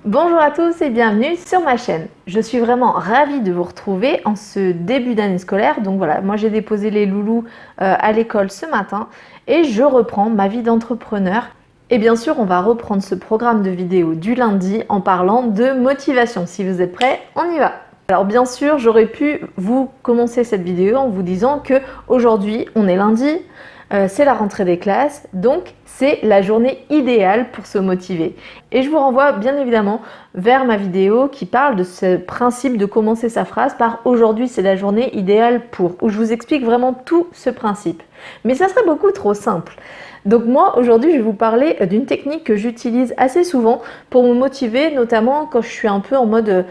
Bonjour à tous et bienvenue sur ma chaîne. Je suis vraiment ravie de vous retrouver en ce début d'année scolaire. Donc voilà, moi j'ai déposé les loulous à l'école ce matin et je reprends ma vie d'entrepreneur. Et bien sûr, on va reprendre ce programme de vidéo du lundi en parlant de motivation. Si vous êtes prêts, on y va. Alors bien sûr, j'aurais pu vous commencer cette vidéo en vous disant que aujourd'hui, on est lundi, c'est la rentrée des classes, donc c'est la journée idéale pour se motiver. Et je vous renvoie bien évidemment vers ma vidéo qui parle de ce principe de commencer sa phrase par aujourd'hui c'est la journée idéale pour, où je vous explique vraiment tout ce principe. Mais ça serait beaucoup trop simple. Donc moi aujourd'hui je vais vous parler d'une technique que j'utilise assez souvent pour me motiver, notamment quand je suis un peu en mode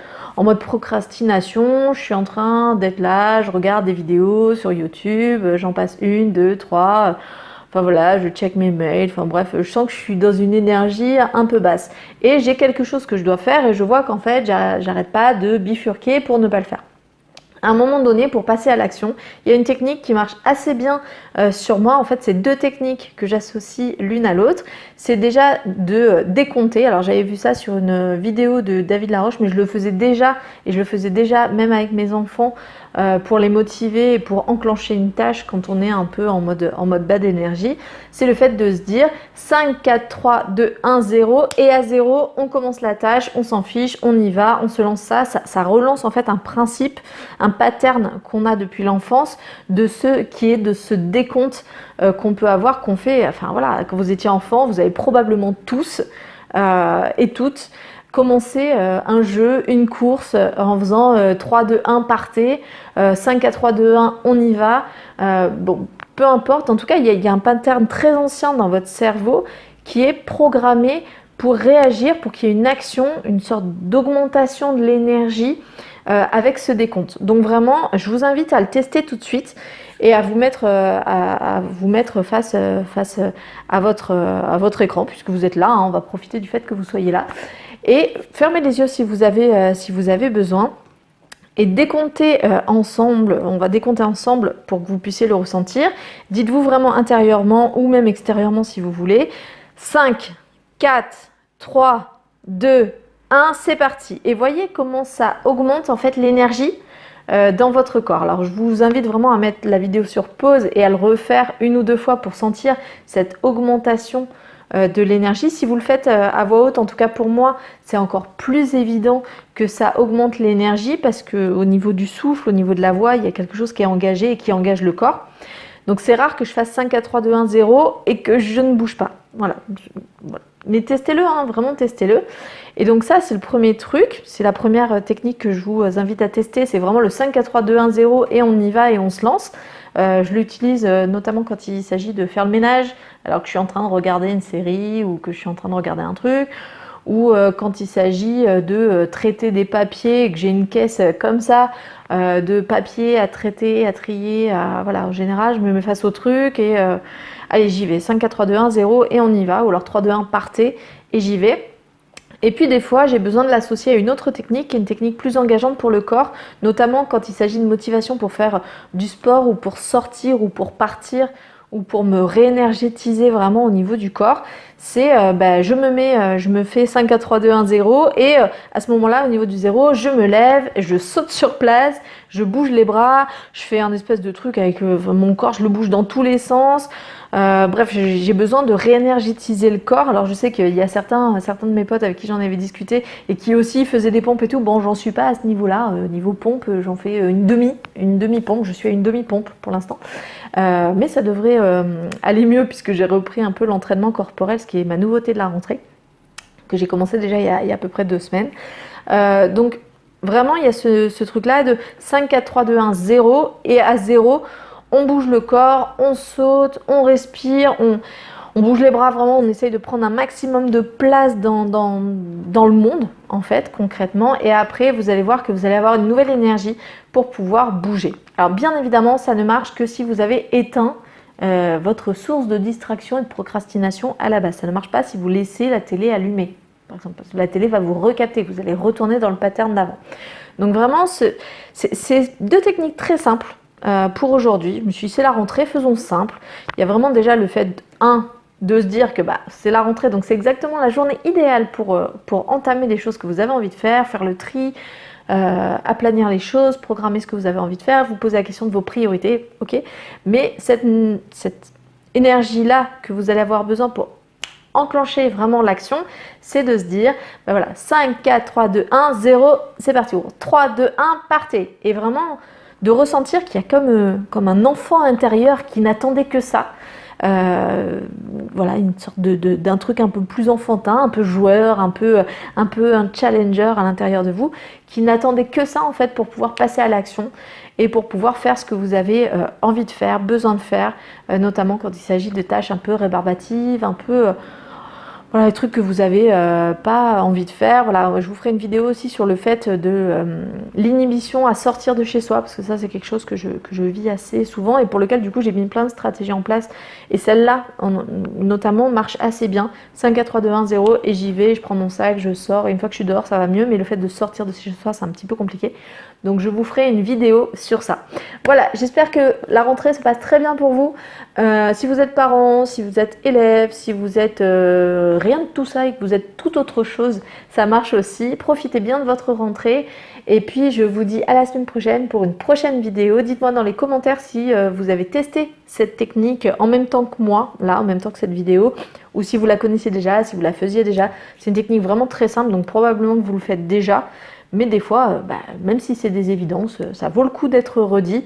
procrastination, je suis en train d'être là, je regarde des vidéos sur YouTube, j'en passe une, deux, trois, enfin voilà, je check mes mails, enfin bref, je sens que je suis dans une énergie un peu basse. Et j'ai quelque chose que je dois faire et je vois qu'en fait j'arrête pas de bifurquer pour ne pas le faire. À un moment donné, pour passer à l'action, il y a une technique qui marche assez bien sur moi. En fait, c'est deux techniques que j'associe l'une à l'autre. C'est déjà de décompter. Alors, j'avais vu ça sur une vidéo de David Laroche, mais je le faisais déjà, et je le faisais déjà même avec mes enfants pour les motiver et pour enclencher une tâche quand on est un peu en mode bas d'énergie. C'est le fait de se dire 5, 4, 3, 2, 1, 0 et à 0, on commence la tâche, on s'en fiche, on y va, on se lance ça relance en fait un principe, un pattern qu'on a depuis l'enfance de ce décompte qu'on peut avoir, qu'on fait, enfin voilà, quand vous étiez enfant, vous avez probablement tous et toutes commencé un jeu, une course en faisant 3, 2, 1, partez, 5, 4, 3, 2, 1, on y va. Bon, peu importe, en tout cas, il y a un pattern très ancien dans votre cerveau qui est programmé pour réagir, pour qu'il y ait une action, une sorte d'augmentation de l'énergie avec ce décompte. Donc vraiment, je vous invite à le tester tout de suite et à vous mettre, face à votre écran, puisque vous êtes là, hein, on va profiter du fait que vous soyez là. Et fermez les yeux si vous avez besoin. Et décompter ensemble, on va décompter ensemble pour que vous puissiez le ressentir. Dites-vous vraiment intérieurement ou même extérieurement si vous voulez. 5, 4, 3, 2, 1, c'est parti. Et voyez comment ça augmente en fait l'énergie dans votre corps. Alors je vous invite vraiment à mettre la vidéo sur pause et à le refaire une ou deux fois pour sentir cette augmentation de l'énergie. Si vous le faites à voix haute, en tout cas pour moi, c'est encore plus évident que ça augmente l'énergie parce qu'au niveau du souffle, au niveau de la voix, il y a quelque chose qui est engagé et qui engage le corps. Donc c'est rare que je fasse 5, 4, 3, 2, 1, 0 et que je ne bouge pas. Voilà. Mais testez-le, hein, vraiment testez-le. Et donc ça, c'est le premier truc, c'est la première technique que je vous invite à tester, c'est vraiment le 5, 4, 3, 2, 1, 0 et on y va et on se lance. Je l'utilise notamment quand il s'agit de faire le ménage, alors que je suis en train de regarder une série ou que je suis en train de regarder un truc, ou quand il s'agit de traiter des papiers et que j'ai une caisse comme ça, de papier à traiter, à trier, voilà, en général, je me mets face au truc et allez, j'y vais, 5, 4, 3, 2, 1, 0 et on y va, ou alors 3, 2, 1, partez et j'y vais. Et puis des fois, j'ai besoin de l'associer à une autre technique, qui est une technique plus engageante pour le corps, notamment quand il s'agit de motivation pour faire du sport ou pour sortir ou pour partir ou pour me réénergétiser vraiment au niveau du corps. C'est je me fais 5, 4, 3, 2, 1, 0 et à ce moment-là, au niveau du 0, je me lève, je saute sur place, je bouge les bras, je fais un espèce de truc avec mon corps, je le bouge dans tous les sens. Bref, j'ai besoin de réénergétiser le corps. Alors je sais qu'il y a certains de mes potes avec qui j'en avais discuté et qui aussi faisaient des pompes et tout. Bon, j'en suis pas à ce niveau-là. Niveau pompe, j'en fais une demi-pompe. Je suis à une demi-pompe pour l'instant. Mais ça devrait aller mieux puisque j'ai repris un peu l'entraînement corporel, ce qui est ma nouveauté de la rentrée, que j'ai commencé déjà il y a à peu près 2 semaines. Donc vraiment, il y a ce truc-là de 5, 4, 3, 2, 1, 0 et à 0, on bouge le corps, on saute, on respire, on bouge les bras, vraiment, on essaye de prendre un maximum de place dans le monde, en fait, concrètement. Et après, vous allez voir que vous allez avoir une nouvelle énergie pour pouvoir bouger. Alors, bien évidemment, ça ne marche que si vous avez éteint votre source de distraction et de procrastination à la base. Ça ne marche pas si vous laissez la télé allumée, par exemple, parce que la télé va vous recapter, vous allez retourner dans le pattern d'avant. Donc vraiment, c'est deux techniques très simples pour aujourd'hui. Je me suis dit, c'est la rentrée, faisons simple. Il y a vraiment déjà le fait, de se dire que bah, c'est la rentrée, donc c'est exactement la journée idéale pour entamer les choses que vous avez envie de faire le tri, aplanir les choses, programmer ce que vous avez envie de faire, vous poser la question de vos priorités, ok. Mais cette énergie-là que vous allez avoir besoin pour enclencher vraiment l'action, c'est de se dire, ben voilà, 5, 4, 3, 2, 1, 0, c'est parti. 3, 2, 1, partez. Et vraiment de ressentir qu'il y a comme un enfant intérieur qui n'attendait que ça. Voilà, une sorte d'un truc un peu plus enfantin, un peu joueur, un peu un challenger à l'intérieur de vous, qui n'attendait que ça en fait pour pouvoir passer à l'action et pour pouvoir faire ce que vous avez envie de faire, besoin de faire, notamment quand il s'agit de tâches un peu rébarbatives, un peu voilà, les trucs que vous n'avez pas envie de faire. Voilà, je vous ferai une vidéo aussi sur le fait de l'inhibition à sortir de chez soi, parce que ça c'est quelque chose que je vis assez souvent et pour lequel du coup j'ai mis plein de stratégies en place. Et celle-là notamment marche assez bien. 5, 4, 3, 2, 1, 0 et j'y vais, je prends mon sac, je sors et une fois que je suis dehors ça va mieux, mais le fait de sortir de chez soi c'est un petit peu compliqué. Donc je vous ferai une vidéo sur ça. Voilà, j'espère que la rentrée se passe très bien pour vous. Si vous êtes parent, si vous êtes élève, si vous êtes rien de tout ça et que vous êtes tout autre chose, ça marche aussi. Profitez bien de votre rentrée. Et puis je vous dis à la semaine prochaine pour une prochaine vidéo. Dites-moi dans les commentaires si vous avez testé cette technique en même temps que moi, là, en même temps que cette vidéo, ou si vous la connaissiez déjà, si vous la faisiez déjà. C'est une technique vraiment très simple, donc probablement que vous le faites déjà. Mais des fois, même si c'est des évidences, ça vaut le coup d'être redit.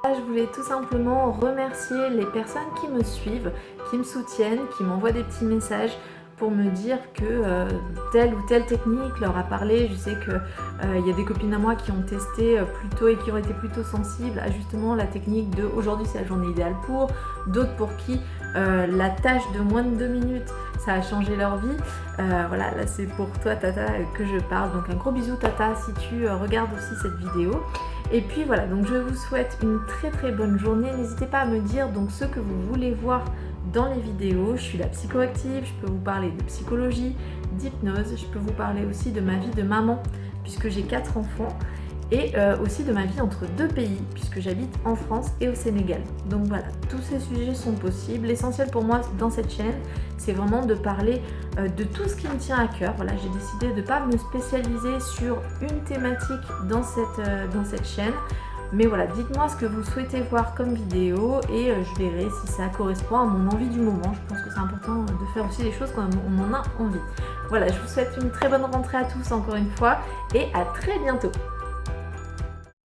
Je voulais tout simplement remercier les personnes qui me suivent, qui me soutiennent, qui m'envoient des petits messages pour me dire que telle ou telle technique leur a parlé. Je sais qu'il y a des copines à moi qui ont testé plus tôt et qui ont été plutôt sensibles à justement la technique de aujourd'hui c'est la journée idéale pour, d'autres pour qui la tâche de moins de 2 minutes ça a changé leur vie. Voilà, là c'est pour toi Tata que je parle, donc un gros bisou Tata si tu regardes aussi cette vidéo. Et puis voilà, donc je vous souhaite une très très bonne journée. N'hésitez pas à me dire donc ce que vous voulez voir dans les vidéos. Je suis la psychoactive, je peux vous parler de psychologie, d'hypnose, je peux vous parler aussi de ma vie de maman puisque j'ai 4 enfants et aussi de ma vie entre 2 pays puisque j'habite en France et au Sénégal. Donc voilà, tous ces sujets sont possibles. L'essentiel pour moi dans cette chaîne, c'est vraiment de parler de tout ce qui me tient à cœur. Voilà, j'ai décidé de ne pas me spécialiser sur une thématique dans cette chaîne. Mais voilà, dites-moi ce que vous souhaitez voir comme vidéo et je verrai si ça correspond à mon envie du moment. Je pense que c'est important de faire aussi les choses quand on en a envie. Voilà, je vous souhaite une très bonne rentrée à tous encore une fois et à très bientôt.